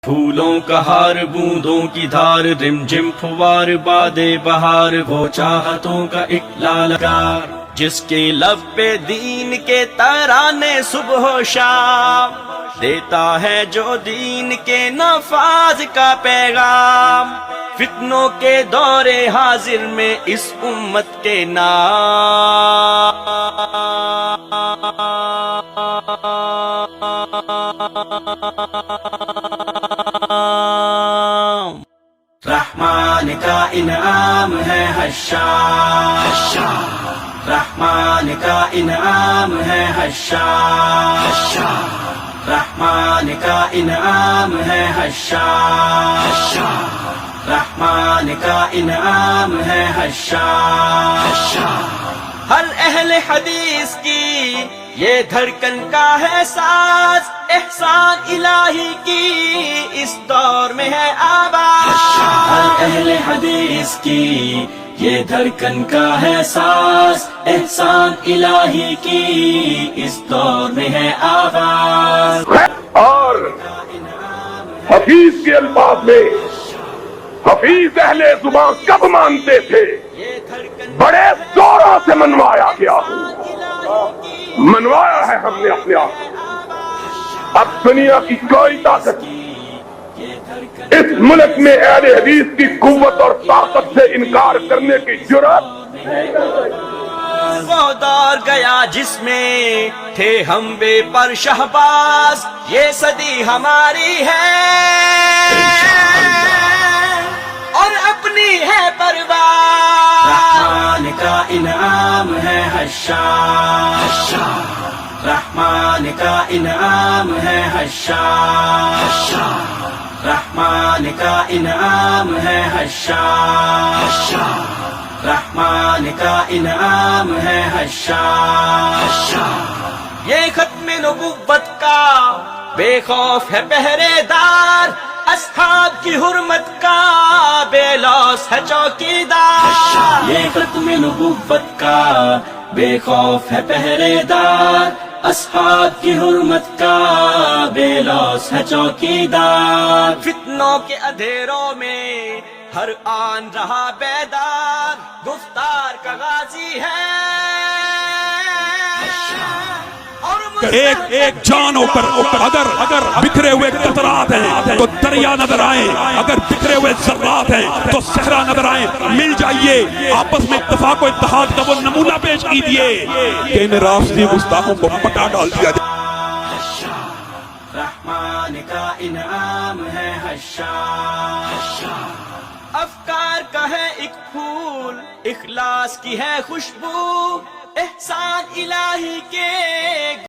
پھولوں کا ہار بوندوں کی دھار رم جم پھوار بادے بہار وہ چاہتوں کا ایک لالکار جس کے لب پہ دین کے ترانے صبح و شام دیتا ہے جو دین کے نفاذ کا پیغام فتنوں کے دور حاضر میں اس امت کے نام رحمان کا انعام ہے حشام رحمان کا انعام ہے حشام رحمان کا انعام ہے حشام رحمان کا انعام ہے حشام ہر اہل حدیث کی یہ دھڑکن کا ہے ساز احسان الہی کی اس دور میں ہے آواز ہر اہل حدیث کی یہ دھڑکن کا ہے ساز احسان الہی کی اس دور میں ہے آواز اور حفیظ کے الفاظ میں حفیظ اہل زبان کب مانتے تھے بڑے زوروں سے منوایا گیا منوایا ہے ہم نے اپنے آپ اب دنیا کی کوئی طاقت اس ملک میں اہل حدیث کی قوت اور طاقت سے انکار کرنے کی جرات وہ دور گیا جس میں تھے ہم بے پر شہباز یہ صدی ہماری ہے اور اپنی ہے پرواز رحمان کا انعام ہے حشام رحمان کا انعام ہے حشام رحمان کا انعام ہے حشام رحمان کا انعام ہے حشام یہ ختم نبوت کا بے خوف ہے پہرے دار اصحاب کی حرمت کا بے لوث ہے چوکیدار یہ ختم نبوت کا بے خوف ہے پہرے دار اصحاب کی حرمت کا بے لوث ہے چوکیدار فتنوں کے اندھیروں میں ہر آن رہا بیدار گفتار کا غازی ہے ایک ایک جان اوپر اگر بکھرے ہوئے قطرات ہیں تو دریا نظر آئیں اگر بکھرے ہوئے ذرات ہیں تو صحرا نظر آئیں مل جائیے آپس میں اتفاق و اتحاد کا وہ نمونہ پیش کیجیے کہ ان رافضی گستاخوں کو پٹا ڈال دیا جائے رحمان کا انعام ہے حشام افکار کا ہے ایک پھول اخلاص کی ہے خوشبو احسان الہی کے